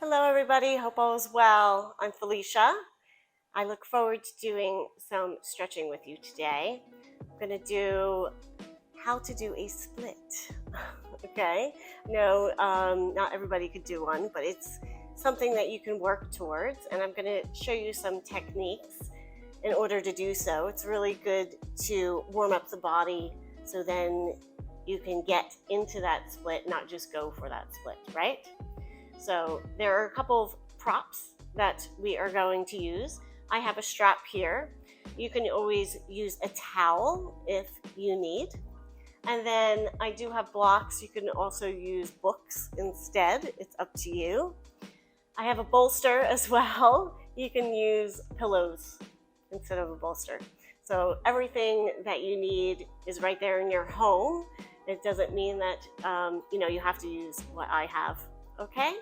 Hello everybody, hope all is well. I'm Felicia. I look forward to doing some stretching with you today. I'm going to do how to do a split. Okay, no, not everybody could do one, but it's something that you can work towards, and I'm going to show you some techniques in order to do so. It's really good to warm up the body so then you can get into that split, not just go for that split, right? So there are a couple of props that we are going to use. I have a strap here. You can always use a towel if you need. And then I do have blocks. You can also use books instead. It's up to you. I have a bolster as well. You can use pillows instead of a bolster. So everything that you need is right there in your home. It doesn't mean that you have to use what I have. Okay,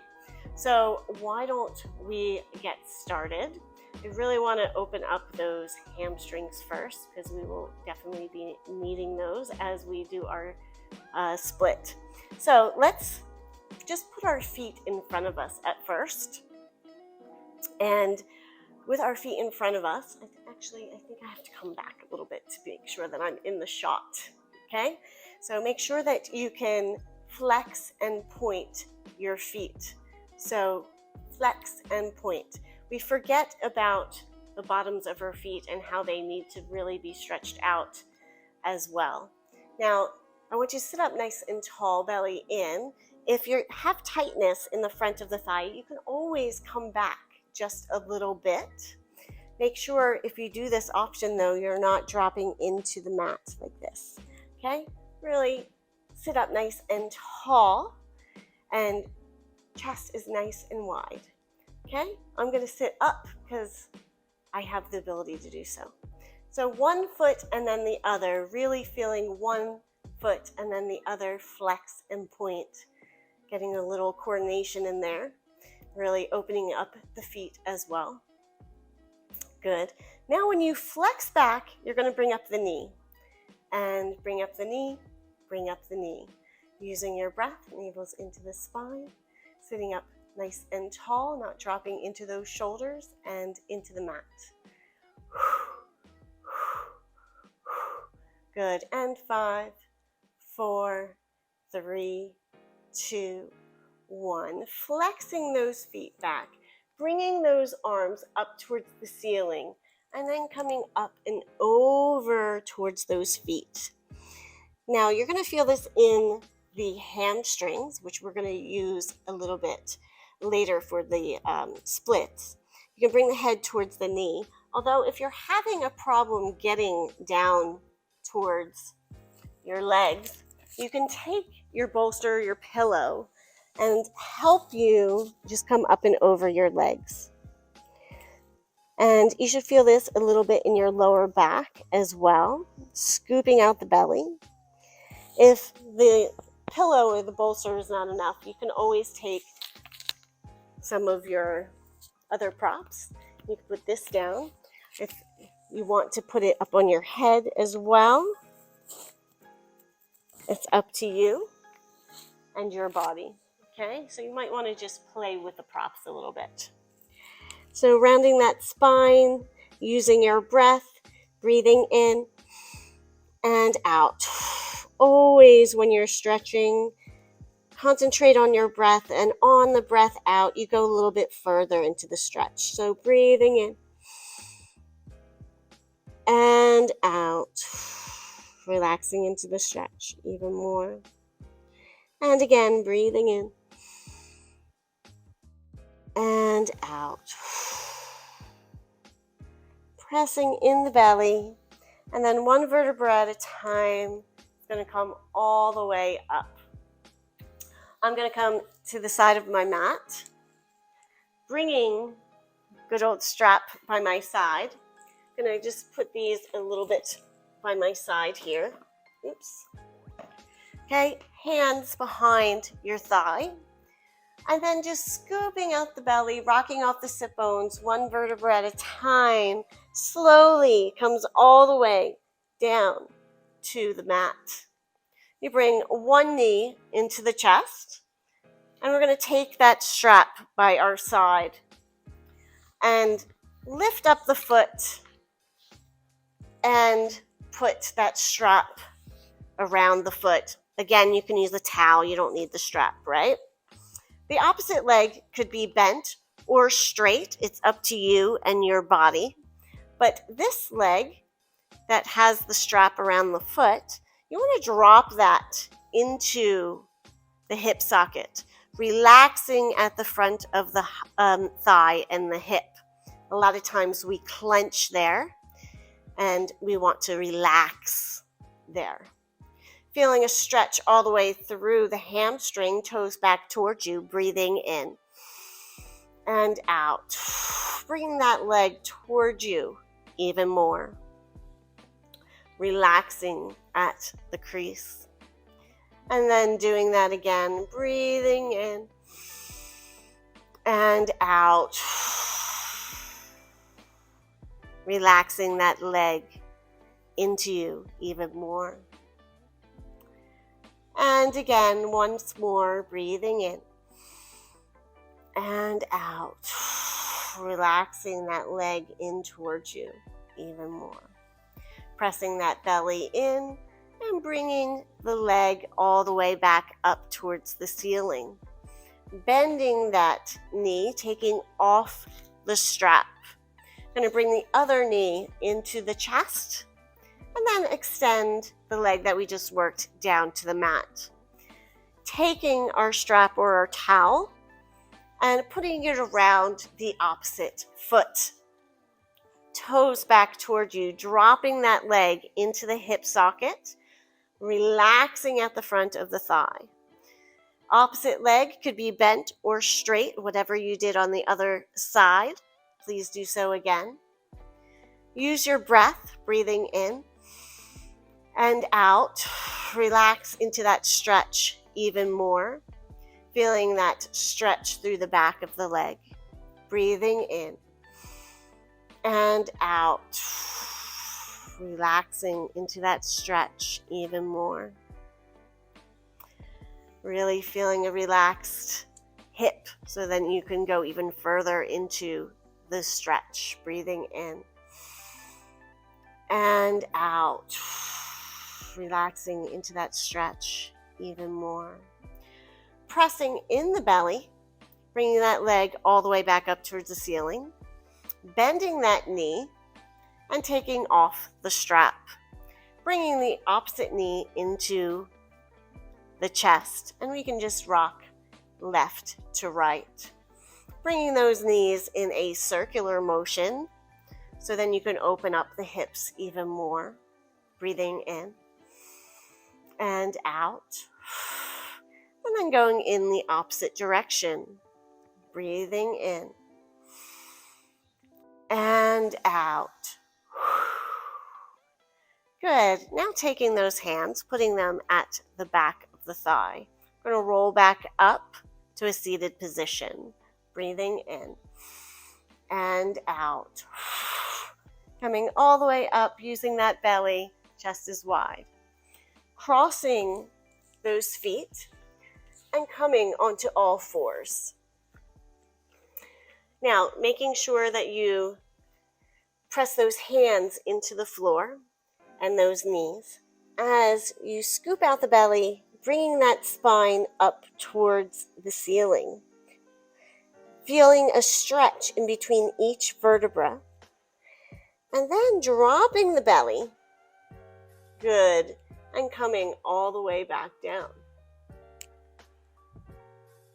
so why don't we get started? I really want to open up those hamstrings first because we will definitely be needing those as we do our split. So let's just put our feet in front of us at first. And with our feet in front of us, I think I have to come back a little bit to make sure that I'm in the shot. Okay, so make sure that you can flex and point your feet. So flex and point. We forget about the bottoms of our feet and how they need to really be stretched out as well. Now, I want you to sit up nice and tall, belly in. If you have tightness in the front of the thigh, you can always come back just a little bit. Make sure if you do this option though, you're not dropping into the mat like this. Okay? Really sit up nice and tall. And chest is nice and wide. Okay, I'm going to sit up because I have the ability to do so. So one foot and then the other, really feeling one foot and then the other flex and point. Getting a little coordination in there. Really opening up the feet as well. Good. Now when you flex back, you're going to bring up the knee. And bring up the knee, bring up the knee. Using your breath, navel's into the spine, sitting up nice and tall, not dropping into those shoulders and into the mat. Good. And 5, 4, 3, 2, 1. Flexing those feet back, bringing those arms up towards the ceiling, and then coming up and over towards those feet. Now you're going to feel this in the hamstrings, which we're going to use a little bit later for the splits. You can bring the head towards the knee. Although if you're having a problem getting down towards your legs, you can take your bolster, your pillow, and help you just come up and over your legs. And you should feel this a little bit in your lower back as well, scooping out the belly. If the pillow or the bolster is not enough, you can always take some of your other props. You can put this down. If you want to put it up on your head as well, it's up to you and your body. Okay, so you might want to just play with the props a little bit. So rounding that spine, using your breath, breathing in and out. Always when you're stretching, concentrate on your breath, and on the breath out, you go a little bit further into the stretch. So breathing in and out, relaxing into the stretch even more. And again, breathing in and out. Pressing in the belly, and then one vertebra at a time. It's going to come all the way up. I'm going to come to the side of my mat, bringing good old strap by my side. I'm going to just put these a little bit by my side here. Oops. Okay, hands behind your thigh. And then just scooping out the belly, rocking off the sit bones, one vertebra at a time. Slowly comes all the way down to the mat. You bring one knee into the chest And we're going to take that strap by our side and lift up the foot and put that strap around the foot. Again, you can use a towel. You don't need the strap, right? The opposite leg could be bent or straight. It's up to you and your body. But this leg that has the strap around the foot, you want to drop that into the hip socket, relaxing at the front of the thigh and the hip. A lot of times we clench there, and we want to relax there. Feeling a stretch all the way through the hamstring, toes back towards you, breathing in and out. Bring that leg towards you even more. Relaxing at the crease. And then doing that again, breathing in and out. Relaxing that leg into you even more. And again, once more, breathing in and out. Relaxing that leg in towards you even more. Pressing that belly in and bringing the leg all the way back up towards the ceiling. Bending that knee, taking off the strap. Going to bring the other knee into the chest and then extend the leg that we just worked down to the mat. Taking our strap or our towel and putting it around the opposite foot. Toes back towards you, dropping that leg into the hip socket, relaxing at the front of the thigh. Opposite leg could be bent or straight, whatever you did on the other side. Please do so again. Use your breath, breathing in and out. Relax into that stretch even more. Feeling that stretch through the back of the leg. Breathing in and out. Relaxing into that stretch even more. Really feeling a relaxed hip so then you can go even further into the stretch. Breathing in and out. Relaxing into that stretch even more. Pressing in the belly, bringing that leg all the way back up towards the ceiling. Bending that knee and taking off the strap. Bringing the opposite knee into the chest, and we can just rock left to right. Bringing those knees in a circular motion, so then you can open up the hips even more. Breathing in and out, and then going in the opposite direction. Breathing in and out. Good. Now taking those hands, putting them at the back of the thigh. We're going to roll back up to a seated position. Breathing in and out. Coming all the way up, using that belly, chest is wide. Crossing those feet and coming onto all fours. Now, making sure that you press those hands into the floor and those knees. As you scoop out the belly, bringing that spine up towards the ceiling. Feeling a stretch in between each vertebra. And then dropping the belly. Good. And coming all the way back down.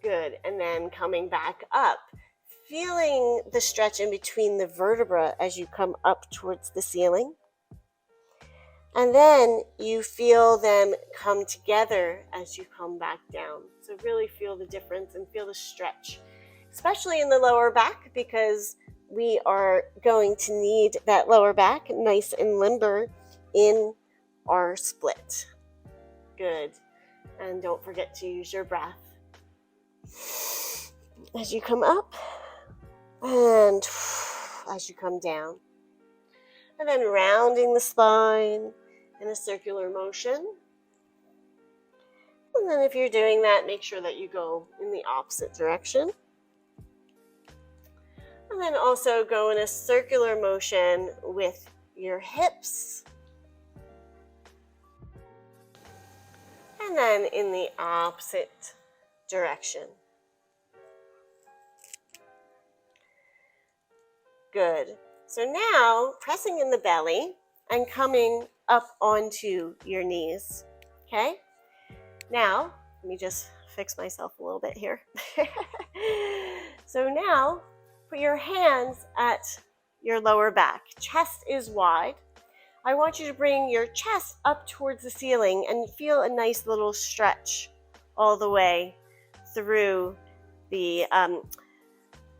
Good. And then coming back up. Feeling the stretch in between the vertebra as you come up towards the ceiling. And then you feel them come together as you come back down. So really feel the difference and feel the stretch, especially in the lower back, because we are going to need that lower back nice and limber in our split. Good. And don't forget to use your breath as you come up and as you come down. And then rounding the spine in a circular motion. And And then if you're doing that, make sure that you go in the opposite direction. And then also go in a circular motion with your hips. And then in the opposite direction. Good. So now, pressing in the belly and coming up onto your knees. Okay? Now, let me just fix myself a little bit here. So now, put your hands at your lower back. Chest is wide. I want you to bring your chest up towards the ceiling and feel a nice little stretch all the way through the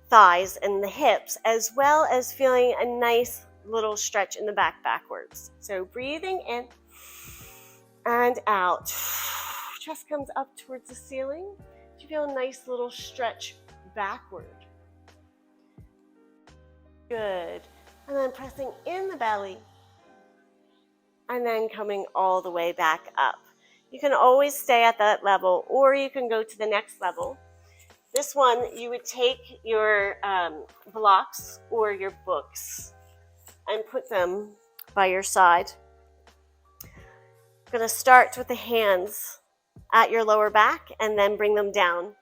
thighs and the hips, as well as feeling a nice little stretch in the back backwards. So breathing in and out. Chest comes up towards the ceiling. You feel a nice little stretch backward. Good. And then pressing in the belly and then coming all the way back up. You can always stay at that level, or you can go to the next level. This one, you would take your blocks or your books and put them by your side. I'm going to start with the hands at your lower back and then bring them down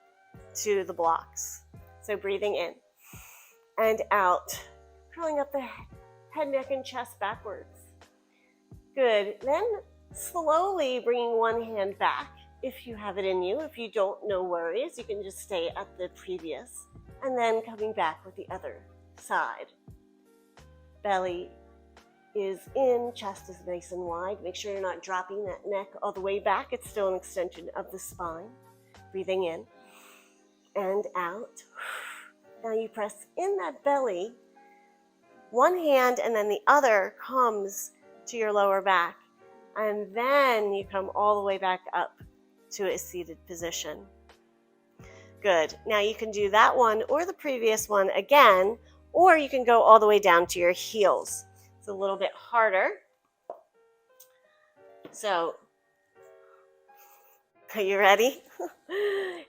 to the blocks. So breathing in and out, curling up the head, neck, and chest backwards. Good. Then slowly bringing one hand back if you have it in you. If you don't, no worries. You can just stay at the previous. And then coming back with the other side. Belly is in, chest is nice and wide. Make sure you're not dropping that neck all the way back. It's still an extension of the spine. Breathing in and out. Now you press in that belly. One hand and then the other comes to your lower back. And then you come all the way back up to a seated position. Good. Now you can do that one or the previous one again, or you can go all the way down to your heels. It's a little bit harder. So, are you ready?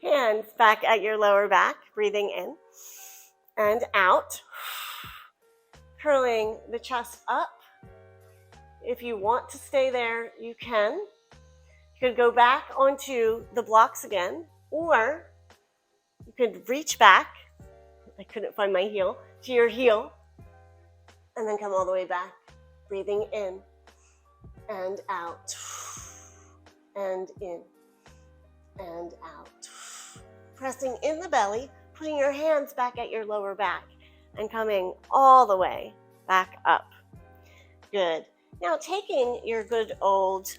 Hands back at your lower back, breathing in and out. Curling the chest up. If you want to stay there, you can. You could go back onto the blocks again, or you could reach back. I couldn't find my heel, to your heel, and then come all the way back, breathing in and out, and in and out. Pressing in the belly, putting your hands back at your lower back, and coming all the way back up. Good. Now taking your good old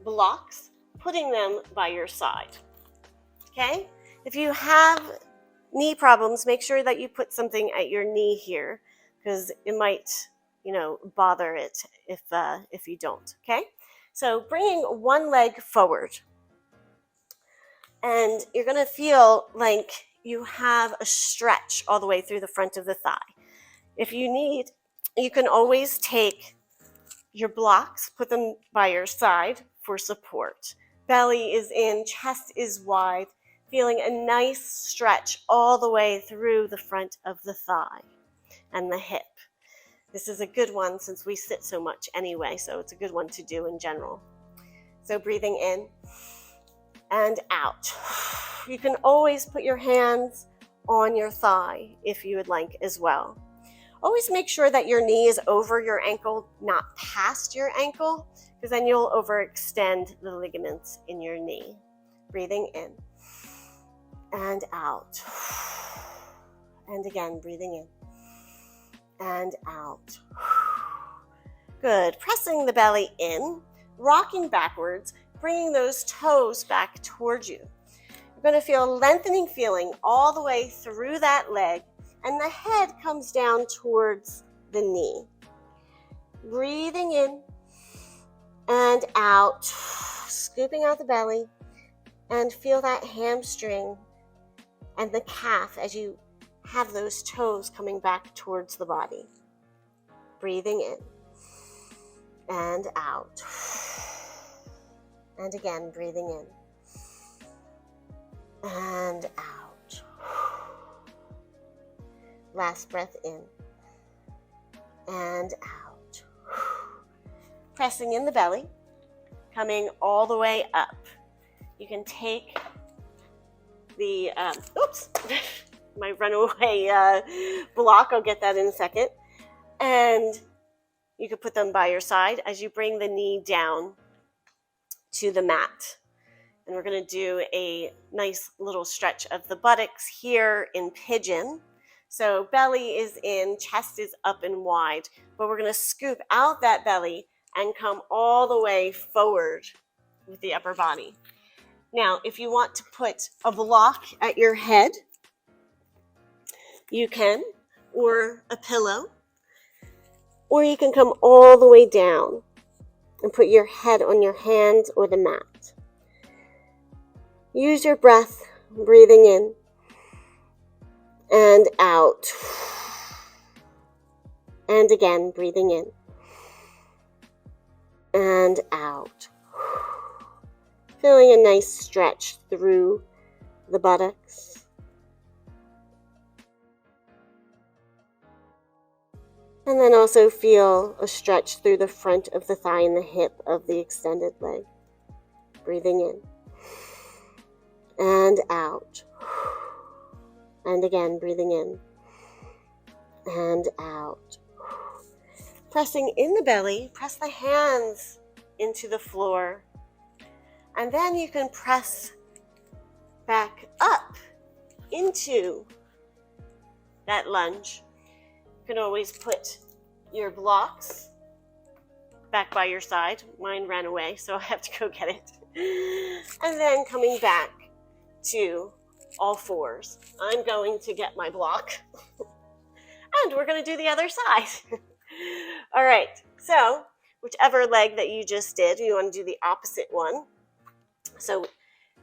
blocks, putting them by your side. Okay? If you have knee problems, make sure that you put something at your knee here, because it might, bother it if you don't. Okay? So bringing one leg forward, and you're going to feel like you have a stretch all the way through the front of the thigh. If you need, you can always take your blocks, put them by your side for support. Belly is in, chest is wide, feeling a nice stretch all the way through the front of the thigh and the hip. This is a good one since we sit so much anyway, so it's a good one to do in general. So breathing in and out. You can always put your hands on your thigh if you would like as well. Always make sure that your knee is over your ankle, not past your ankle, because then you'll overextend the ligaments in your knee. Breathing in and out. And again, breathing in and out. Good. Pressing the belly in, rocking backwards, bringing those toes back towards you. You're going to feel a lengthening feeling all the way through that leg, and the head comes down towards the knee. Breathing in and out, scooping out the belly, and feel that hamstring and the calf as you have those toes coming back towards the body. Breathing in and out. And again, breathing in. And out. Last breath in. And out. Pressing in the belly, coming all the way up. You can take the, my runaway block, I'll get that in a second. And you can put them by your side as you bring the knee down to the mat. And we're going to do a nice little stretch of the buttocks here in pigeon. So belly is in, chest is up and wide, but we're going to scoop out that belly and come all the way forward with the upper body. Now, if you want to put a block at your head, you can, or a pillow, or you can come all the way down and put your head on your hands or the mat. Use your breath, breathing in and out. And again, breathing in and out. Feeling a nice stretch through the buttocks. And then also feel a stretch through the front of the thigh and the hip of the extended leg. Breathing in and out. And again, breathing in and out. Pressing in the belly, press the hands into the floor. And then you can press back up into that lunge. You can always put your blocks back by your side. Mine ran away, so I have to go get it. And then coming back to all fours. I'm going to get my block. And we're going to do the other side. All right, so whichever leg that you just did, you want to do the opposite one. So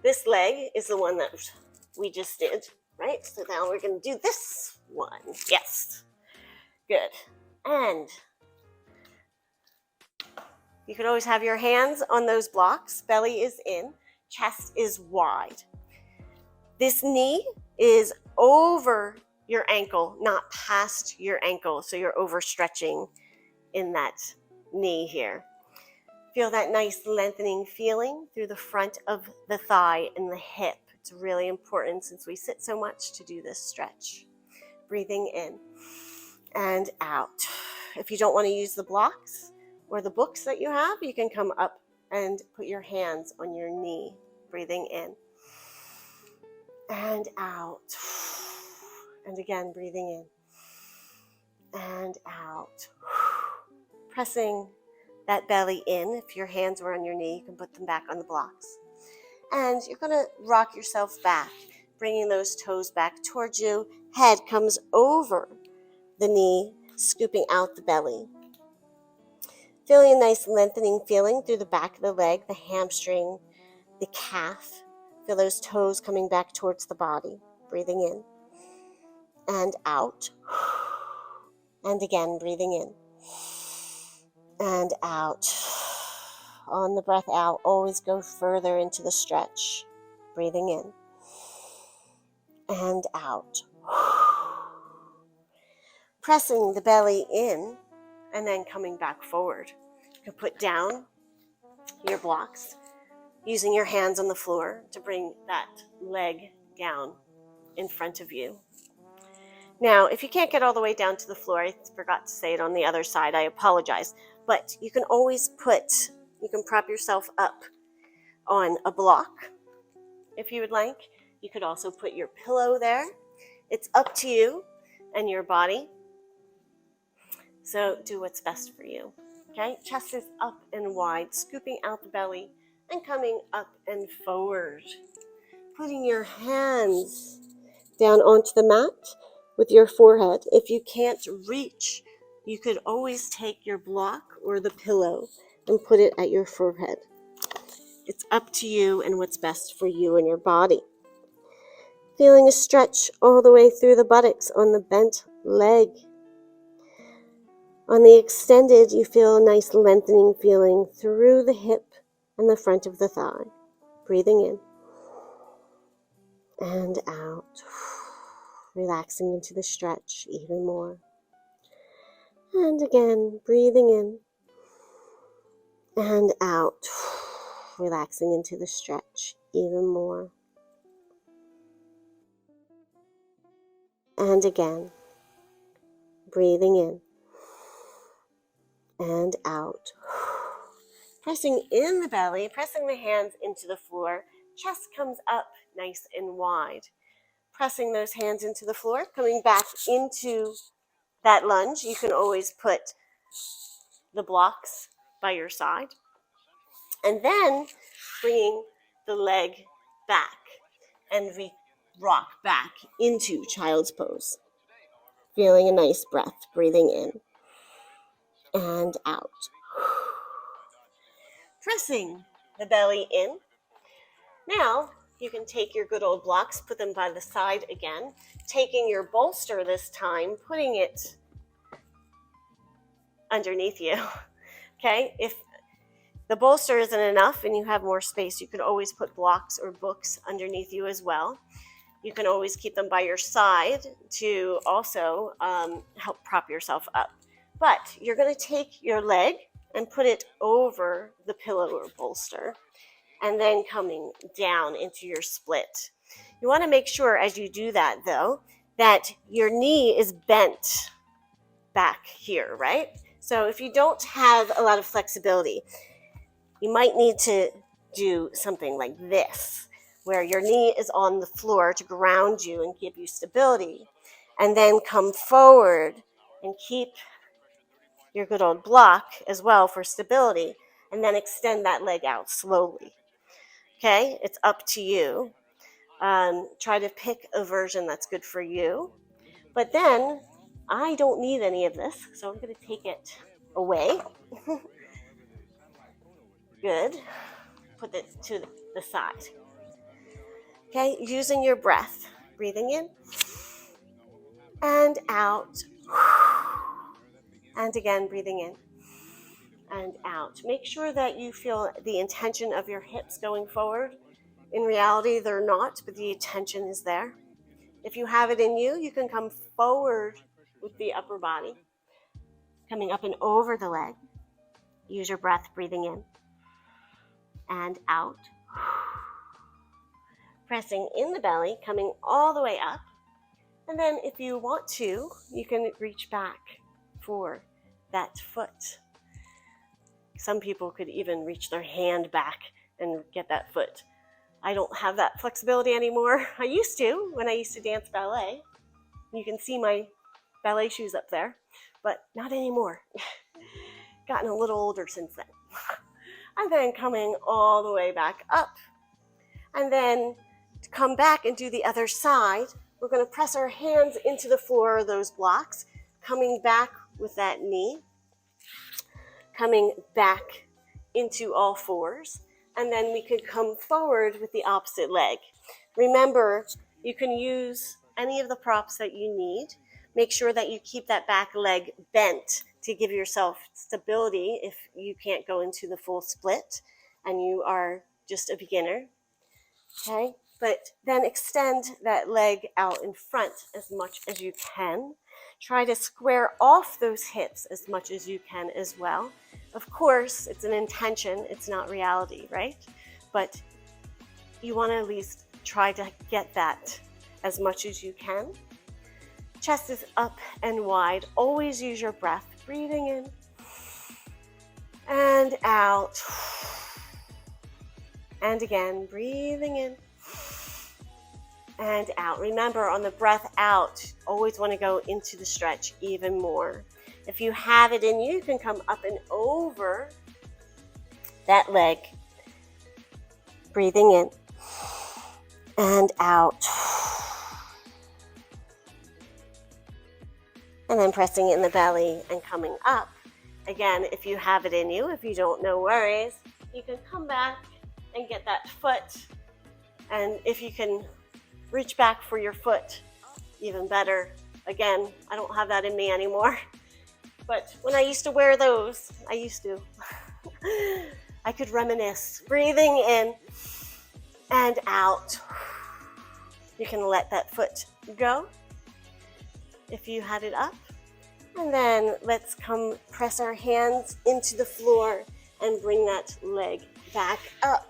this leg is the one that we just did, right? So now we're going to do this one. Yes. Good. And you can always have your hands on those blocks. Belly is in, chest is wide. This knee is over your ankle, not past your ankle. So you're overstretching in that knee here. Feel that nice lengthening feeling through the front of the thigh and the hip. It's really important since we sit so much to do this stretch. Breathing in and out. If you don't want to use the blocks or the books that you have, you can come up and put your hands on your knee. Breathing in and out. And again, breathing in and out. Pressing that belly in. If your hands were on your knee, you can put them back on the blocks. And you're going to rock yourself back, bringing those toes back towards you. Head comes over the knee, scooping out the belly. Feeling a nice lengthening feeling through the back of the leg, the hamstring, the calf. Feel those toes coming back towards the body. Breathing in and out. And again, breathing in and out. On the breath out, always go further into the stretch. Breathing in and out. Pressing the belly in and then coming back forward. You can put down your blocks, using your hands on the floor to bring that leg down in front of you. Now, if you can't get all the way down to the floor, I forgot to say it on the other side, I apologize, but you can always you can prop yourself up on a block if you would like. You could also put your pillow there. It's up to you and your body. So do what's best for you. Okay, chest is up and wide, scooping out the belly and coming up and forward. Putting your hands down onto the mat with your forehead. If you can't reach, you could always take your block or the pillow and put it at your forehead. It's up to you and what's best for you and your body. Feeling a stretch all the way through the buttocks on the bent leg. On the extended, you feel a nice lengthening feeling through the hip and the front of the thigh. Breathing in and out. Relaxing into the stretch even more. And again, breathing in and out. Relaxing into the stretch even more. And again, breathing in and out. Pressing in the belly, pressing the hands into the floor. Chest comes up nice and wide. Pressing those hands into the floor, coming back into that lunge. You can always put the blocks by your side. And then bringing the leg back and we rock back into child's pose. Feeling a nice breath, breathing in and out. Pressing the belly in. Now, you can take your good old blocks, put them by the side again, taking your bolster this time, putting it underneath you. Okay, if the bolster isn't enough and you have more space, you can always put blocks or books underneath you as well. You can always keep them by your side to also help prop yourself up. But you're going to take your leg and put it over the pillow or bolster, and then coming down into your split. You want to make sure as you do that, though, that your knee is bent back here, right? So if you don't have a lot of flexibility, you might need to do something like this, where your knee is on the floor to ground you and give you stability, and then come forward and keep your good old block as well for stability, and then extend that leg out slowly. Okay, it's up to you. Try to pick a version that's good for you. But then I don't need any of this, so I'm going to take it away. Good. Put it to the side. Okay, using your breath. Breathing in and out. And again, breathing in and out. Make sure that you feel the intention of your hips going forward. In reality, they're not, but the intention is there. If you have it in you, you can come forward with the upper body, coming up and over the leg. Use your breath, breathing in and out. Pressing in the belly, coming all the way up. And then if you want to, you can reach back for that foot. Some people could even reach their hand back and get that foot. I don't have that flexibility anymore. I used to when I used to dance ballet. You can see my ballet shoes up there, but not anymore. Gotten a little older since then. And then coming all the way back up. And then to come back and do the other side, we're going to press our hands into the floor of those blocks, coming back with that knee, coming back into all fours, and then we could come forward with the opposite leg. Remember, you can use any of the props that you need. Make sure that you keep that back leg bent to give yourself stability if you can't go into the full split and you are just a beginner. Okay, but then extend that leg out in front as much as you can. Try to square off those hips as much as you can as well. Of course, it's an intention, it's not reality, right? But you want to at least try to get that as much as you can. Chest is up and wide. Always use your breath. Breathing in and out. And again, breathing in and out. Remember, on the breath out, always want to go into the stretch even more. If you have it in you, you can come up and over that leg. Breathing in and out. And then pressing in the belly and coming up. Again, if you have it in you, if you don't, no worries. You can come back and get that foot. And if you can reach back for your foot, even better. Again, I don't have that in me anymore. But when I used to wear those, I used to. I could reminisce, breathing in and out. You can let that foot go if you had it up. And then let's come press our hands into the floor and bring that leg back up.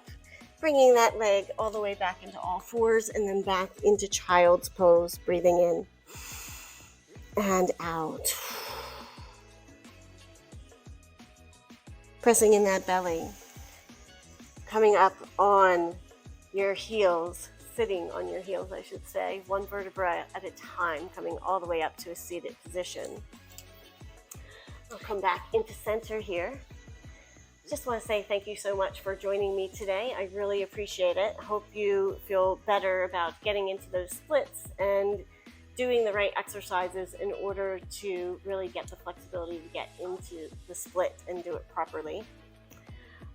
Bringing that leg all the way back into all fours and then back into child's pose, breathing in and out. Pressing in that belly. Coming up on your heels, sitting on your heels, I should say, one vertebra at a time, coming all the way up to a seated position. I'll come back into center here. Just want to say thank you so much for joining me today. I really appreciate it. I hope you feel better about getting into those splits and doing the right exercises in order to really get the flexibility to get into the split and do it properly.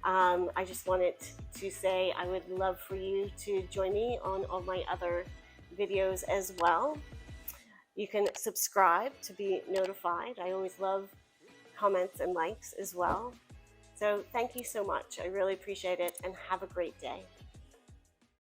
I just wanted to say I would love for you to join me on all my other videos as well. You can subscribe to be notified. I always love comments and likes as well. So thank you so much. I really appreciate it, and have a great day.